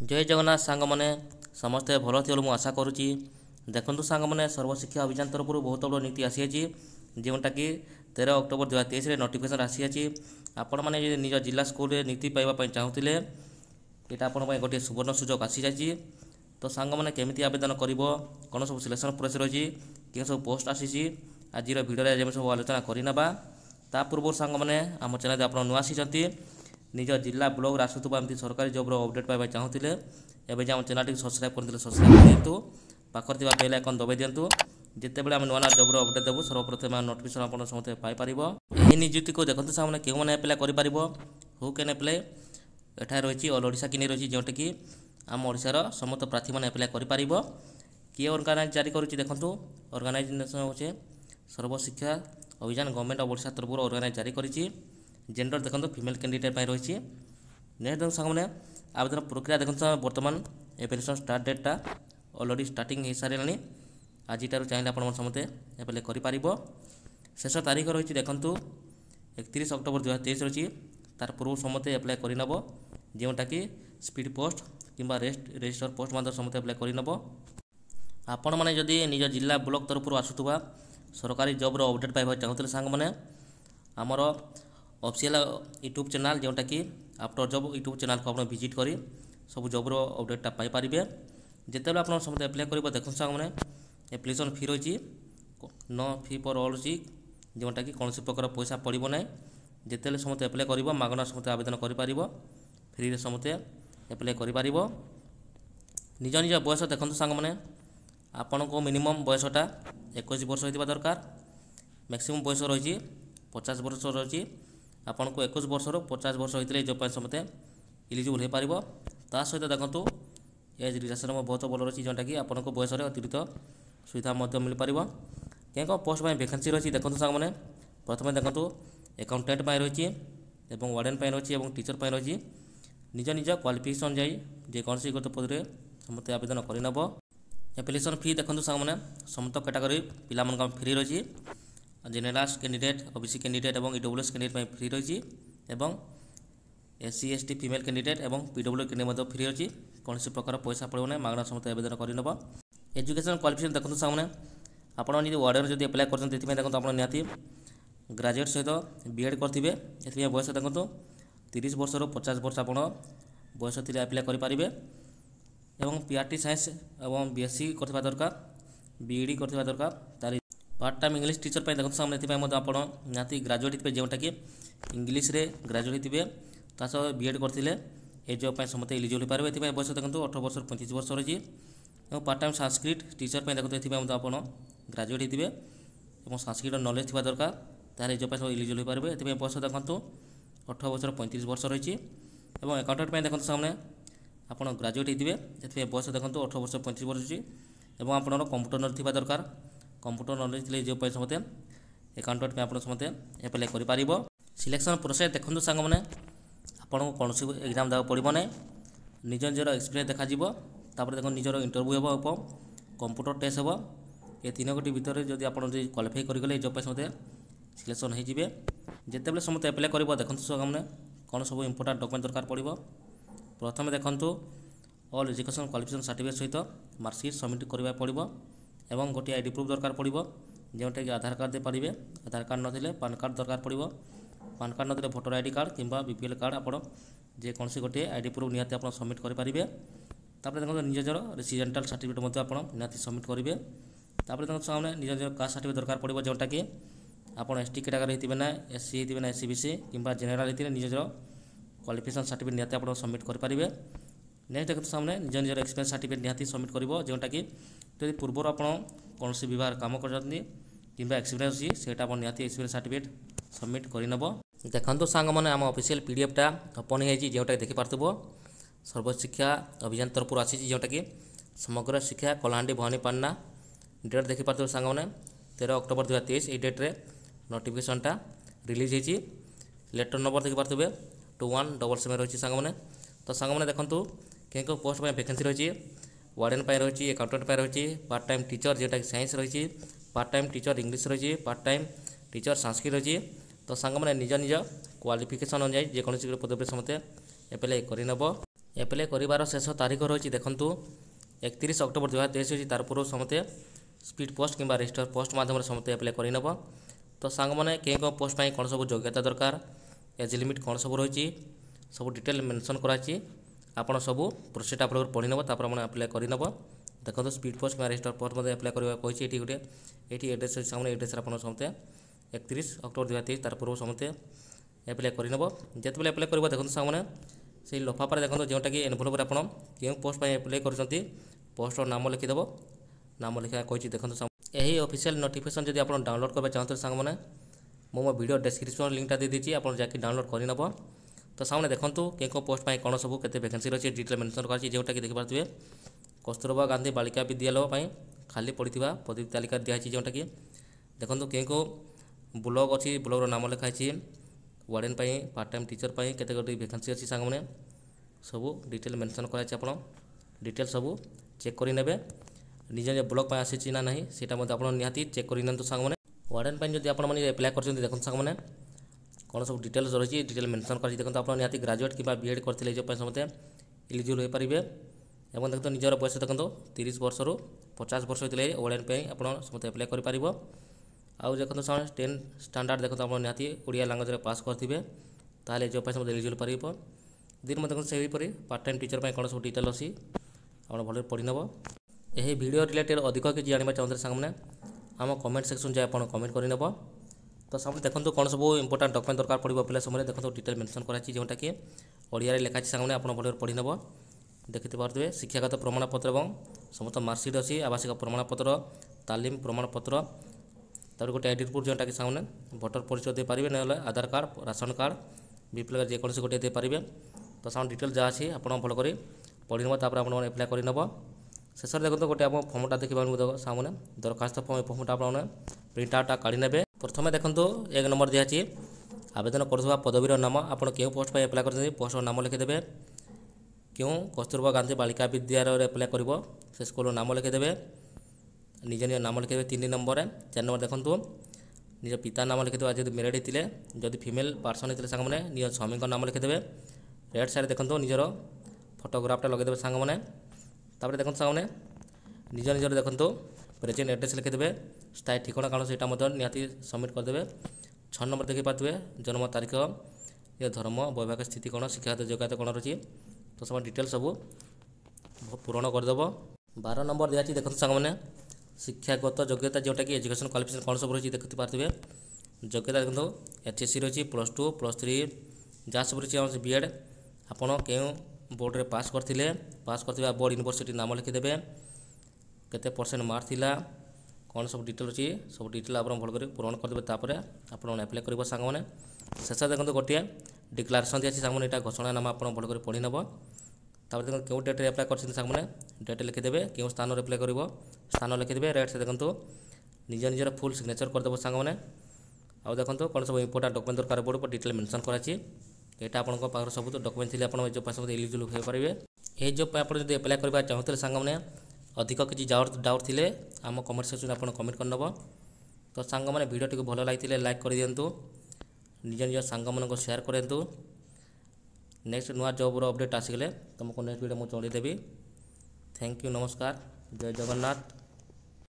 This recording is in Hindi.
जय जगन्नाथ सांग मैंने समस्ते भल थी मुझे आशा करुच्ची। देखु सांग मैंने सर्वशिक्षा अभियान तरफ बहुत बड़ नीति आसी जोटा कि 13 अक्टोबर 2023 नोटिफिकेशन आसी। आपण मैंने निज जिला स्कूल नीति पाइबा चाहूले यहाँ आप गोटे सुवर्ण सुजोग आसी जाइए। तो सांग मैंने केमी आवेदन कर कौन सब सिलेक्शन प्रोसेस रही कि सब पोस्ट आसी आज भिडियो जमी सब आलोचना करना। ता पूर्व सांग मैंने आम चैनल आप नुआ आसी निज जिला ब्लॉग आसूबा एमती सरकारी जॉब्र अपडेट पाइबा चाहूले एवं आम चैनल सब्सक्राइब करते सब्सक्राइब कर दिंतु पाखर बेल आइकन दबाई दिंतु जितेबाला आम नुआ नुआ जॉब्र अपडेट देवु सर्वप्रथम नोटिफिकेशन आप समस्त पाइपर। यही नियुक्ति को देखते सामने क्यों मैंने एप्लाय कर हु कैन एप्लाय एठार रही ऑल ओडिशा कि नहीं रही जोटा कि आम ओडिशार समस्त प्रार्थी मैंने एप्लाय कर किए ऑर्गेनाइज जारी करुच्ची। देखो ऑर्गेनाइजेशन होचे सर्वशिक्षा अभियान गवर्नमेंट ऑफ ओडिशा तरफ ऑर्गेनाइज जारी करी। जेंडर देखो फीमेल कैंडिडेट रही। नेक्स्ट देखो सांग मैंने आवेदन प्रक्रिया देखो बर्तमान application start data already starting हो सारे आज चाहिए आप समस्ते एप्लाय कर। शेष तारीख रही देखु 31 अक्टोबर 2023 रही तार पूर्व समस्ते एप्लाय करनब जोटा कि स्पीड पोस्ट कि रजिस्टर पोस्ट मध्य समस्ते एप्लाय करनब। आपण मैंने जदि निज जिला ब्लॉक तरफ आसूबा सरकारी जॉब्र अपडेट पाइबा चाहूले सांग मैंने आमर ऑफिशियल यूट्यूब चैनल जोटा कि आफ्टर जॉब यूट्यूब चैनल को आप विजिट कर सब जॉब्र अपडेटा पाइपर। जिते आप समझे एप्लाय कर देखो सांग मैंने एप्लिकेशन फी रही नो फी फॉर ऑल रही जोटा कि कौन प्रकार पैसा पड़ो ना। जिते समस्ते एप्लाय कर मागना समस्ते आवेदन कर फ्री समस्ते एप्लाय कर। निज निज बयस देखो सांग मैंने आपण को मिनिमम बयसटा 21 वर्ष होता दरकार। मैक्सिमम बयस रही 50 वर्ष रही आपन को 21 वर्ष 50 वर्ष होते जॉब समस्ते इलिजिबल हो पार। ता सहित देखो एज रिलेक्शन बहुत भल रही जोटा कि आपको बयस अतिरिक्त सुविधा मिल पार। क्या पोस्ट में वैकेंसी रही देखो सांग मैंने प्रथम देखो अकाउंटेंट रही वार्डन रही और टीचर रही। निज निज क्वालिफिकेशन जाई जेकोसी गोटे पद समस्ते आवेदन करनब। एप्लिकेशन फी देखो सांग मैंने समस्त कैटेगरी पिला फ्री रही जेनेराल कैंडिडेट ओबीसी कैंडिडेट और ईडब्ल्यूएस कैंडिडेट फ्री रही एससी एसटी फीमेल कैंडिडेट और पीडब्ल्यू कैंडिडेट फ्री रही कौन प्रकार पैसा पड़ो ना मागना समस्त आवेदन करनब। एजुकेशन क्वालिफिकेशन देखो सामने आपड़ वार्डन जब एप्लाय कर देखो आप निहाती ग्रेजुएट सहित बीएड करेंगे ये बयस देखो 30 वर्ष 50 वर्ष आप बयस थी एप्लाय करेंगे और पीआरटी साइंस और बीएससी करवा दरकार बीईडी करवा दरकार। तार पार्ट टाइम इंग्लिश टीचर देखो सामने आप निहाती ग्रेजुएट थे जोटा कि इंग्लिश रे ग्रेजुएट थे सह बीएड करते ए जॉब समस्त इलिजिबल पारे। ये बयस देखो 18 वर्ष 35 वर्ष रही और पार्ट टाइम संस्कृत टीचर देखो ये आप ग्रेजुएट थे और संस्कृत नॉलेज थी दरकार तार ए जॉब सब इलिजिबल पारे। ये बयस देखो 18 वर्ष 35 वर्ष रही और अकाउंटेंट देखो सामने आप ग्रेजुएट थे ये बयस देखो 18 वर्ष 35 वर्ष रही और आप कंप्यूटर नॉलेज थी दरकार कंप्यूटर नॉलेज थे जॉब समस्ते अकाउंटेंट आप समस्ते एप्लाय कर। सिलेक्शन प्रोसेस देखो सांग मैंने आपको कौन एग्जाम देवा पड़ो ना निज निजर एक्सपीरियंस देखा देखो निजर इंटरव्यू हम कंप्यूटर टेस्ट हम ये 3 गोटी भितर जब आप क्वालिफाई करगले जॉब समस्ते सिलेक्शन होते जिते समस्त एप्लाय कर देखो सामने कौन सब इंपोर्टेंट डॉक्यूमेंट दरकार पड़ो। प्रथम देखो ऑल एजुकेशन क्वालिफिकेशन सर्टिफिकेट सहित मार्कशीट सबमिट करने पड़ो और गोटे आईडी प्रूफ दरकार पड़ो जोटा कि आधार कार्ड दे पारे आधार कार्ड ना पान कार्ड दरकार पड़ो पान कार्ड ना भोटर आईडी कार्ड कि बीपीएल कार्ड आप जेकोसी गोटे आईडी प्रूफ निहाती आप सबमिट करेंगे। देखो निजर रेसिडेंटाल सर्टिफिकेट आप निहाती सबमिट करेंगे। देखो सामने निज निजर कास्ट सर्टिफिकेट दरकार पड़ो जोटा कि आप एसटी कैटेगरी होते ना एससी होते ना एससीबीसी कि जेनेराल होते निजर क्वालिफिकेशन सर्टिफिकेट निहाती आप सबमिट करेंगे। नेक्स्ट देखो सामने निज निजर एक्सपीरियंस सर्टिफिकेट निहाती सबमिट कर जोटा कि जब पूर्व आप कौन विभाग काम कर एक्सपीरियंस अच्छी से निहाती एक्सपीरियंस सर्टिफिकेट सबमिट करनब। देखो सांग मैंने आम ऑफिशियल पीडीएफटा ओपन हो जोटा देखिपार्थ सर्वशिक्षा अभियान तरफ आसी जोटा कि समग्र शिक्षा कलाहांडी भवानीपाटना डेट देखिपार्थ सांग मैंने 13 अक्टोबर 2023 ये डेट्रे नोटिफिकेशनटा रिलीज होती। लेटर नंबर देखिपार्थ 2177 रही सांग मैंने। तो सांग मैंने देखो क्या पोस्ट में वैकेंसी रही वार्डन रही अकाउंटेंट रही पार्ट टाइम टीचर जोटा कि साइंस रही पार्ट टाइम टीचर इंग्लिश रही पार्ट टाइम टीचर संस्कृत रही। तो सांग मैंने निज निज क्वालिफिकेशन अनुसार जेकोसी पदवी समस्ते एप्लाय करनब। एप्लाय कर शेष तारीख रही देखूँ 31 अक्टोबर 2023 होती तार पूर्व समस्ते स्पीड पोस्ट कि रजिस्टर पोस्ट मध्यम समस्ते एप्लाय करनब। तो सांग मैंने कौ पोस्ट कौन सब योग्यता दरकार एज लिमिट कौन सब रही सब डिटेल मेंशन कराई आपड़ सब प्रोसेस आपको पढ़ी नब तापर मैंने एप्लाय करनब। देखो स्पीड पोस्ट कि रजिस्टर पोस्ट मध्य एप्लाय करवा कही ये गोटे ये एड्रेस सामने एड्रेस आप समस्ते 31 अक्टोबर 2023 तार पूर्व समस्ते एप्लाय करनब। जिते एप्लाय कर देखो सांग से लफाफार देखो जोटा कि एनभलप आप क्यों पोस्ट एप्लाय कर पोस्टर नाम लिखिदेव नाम लिखा कही देखो यही ऑफिशियल नोटिफिकेशन जब आप डाउनलोड करना चाहते सांग मैंने मो वीडियो डिस्क्रिप्शन लिंकटा दे दीजिए आप जाकि डाउनलोड करनब। तो सामने देखूँ कौ पोस्ट कौन सब केते वैकेंसी रही डिटेल मेंशन कर जोटा कि देखिए कस्तूरबा गांधी बालिका विद्यालय खाली पड़ा पदवी तालिका दिखाई जोटा कि देखो कौ ब्लॉक अच्छी ब्लॉक नाम लिखाई वार्डन पार्ट टाइम टीचर केते गोटे वैकेंसी अच्छी सांग मैंने सब डिटेल मेंशन कराई आप डिटेल सब चेक करेंगे निज निज ब्लॉक आसी ना ना सीटा आप निहाती चेक कर सांग मैंने वार्डन जब आप एप्लाय कर देखो सांग मैंने कौन सब डिटेल्स रही डिटेल मेंशन कर देखो आप निहाती ग्रेजुएट कि बीएड करते जो समस्ते एलिजिबल हो पारे और देखो निजर बयस देखो 30 वर्ष रु 50 वर्ष होते वार्डन आप समस्त एप्लाय कर आउ देखो 10 स्टैंडर्ड देखो आप निहाती ओडिया लांगुएज पास करेंगे ताले जॉब समस्त एलिजिबल पार दिन में देखो से पार्ट टाइम टीचर कौन सब डिटेल अच्छी आप भले पढ़ी नब। यही वीडियो रिलेटेड अधिक किसी जानवा चाहते सांगे आम कमेंट सेक्शन जाए आप कमेंट करनब। तो सामने देखो कौन सब इंपोर्टाट डॉक्यूमेंट दरकार पड़ो पिला समय देखो डिटेल मेंशन कराई जोटा कि ओडिया लिखाई सांगे आप भले पढ़ी नब। देखते पारे शिक्षागत प्रमाणपत्र और समस्त मार्कसीट अच्छी आवासिक प्रमाणपत्र तालीम प्रमाणपत्र तर गोटे आईडी प्रूफ जोटा कि सामने भोटर परिचय दे पारे ना आधार कार्ड राशन कार्ड बीपीएल जेकोसी गोटे दे पारे। तो सामने डिटेल जहाँ अच्छी आप भल कर पढ़ी नब तापर आप एप्लाय करनब। शेष देखो गोटे आप फर्मटा देखा सामने दरखास्त फर्मटा आप प्रिंट आउटा काढ़ी ने प्रथम देखो 1 नंबर दिखाई आवेदन करुवा पदवीर नाम आप क्यों पोस्ट एप्लाय कर पोस्ट नाम लिखिदेवे क्यों कस्तूरबा गांधी बालिका विद्यालय एप्लाय कर से स्कूल नाम लिखिदेवे निज निज नाम लिखिदेवे 3 नंबर 4 नंबर देखो निज पिता नाम लिखिदेवे आज मेरिड होते जदि फिमेल पर्सन होते सांग मैंने निज स्वामी नाम लिखिदेवे रेड साइड देखो निजर फोटोग्राफटा लगेदेवे सांग मैंने तापर देखो सांगे निज निजर देखो प्रेजेंट एड्रेस लिखिदेवे स्थायी ठिकाना कौन से निहाती सबमिट करदे। 6 नंबर देखी पारे जन्म तारीख ये धर्म वैवाहिक स्थिति कौन शिक्षागत योग्यता कौन रही तो सब डिटेल सब पूरण करदेव। 12 नंबर दिखाई देखो सांग मैंने शिक्षागत योग्यता जोटा कि एजुकेशन क्वालिफिकेशन कौन सब रही देखते पारे योग्यता देखो एचएससी रही +2 +3 जहाँ सब रही बीएड आपड़ क्यों बोर्ड रे पास करते बोर्ड यूनिवर्सिटी नाम लिखिदेवे केते % मार्क थिला कौन सब डिटेल अच्छी सब डिटेल आप भल कर पूरण करदे तापर आप एप्लाय कर सांग मैंने शेष देखो गोटे डिक्लारेसन दिखाई सांग मैंने यहाँ घोषणा नाम आप भल कर पढ़ी नब। तापर देखो क्यों डेट एप्लाय कर सांग मैंने डेट लिखिदेवे क्यों स्थान एप्लाय कर स्थान लिखिदेवे रेट से देखो निज निजर फुल सिग्नेचर करदेव सांग मैंने आउ देखो कौन सब इंपोर्टाट डॉक्यूमेंट दरकार पड़ो डिटेल मेंशन कराई यहाँ आपंकर सब डॉक्यूमेंट थी आप जो एलिजिबल हो पारे ये जब आप एप्लाय करवा चाहते सांग मैंने अधिक किसी डाउट थे आम कमेंट सेक्शन आप कमेंट करनब। तो सांग मैंने वीडियो टी भल लगी लाइक कर दिंतु निज निज सांग मान शेयर करूँ नेक्स्ट नुआ जॉब अपडेट आसिगले तुमको नेक्स्ट वीडियो मुझे चलदेवी। थैंक यू नमस्कार जय जगन्नाथ।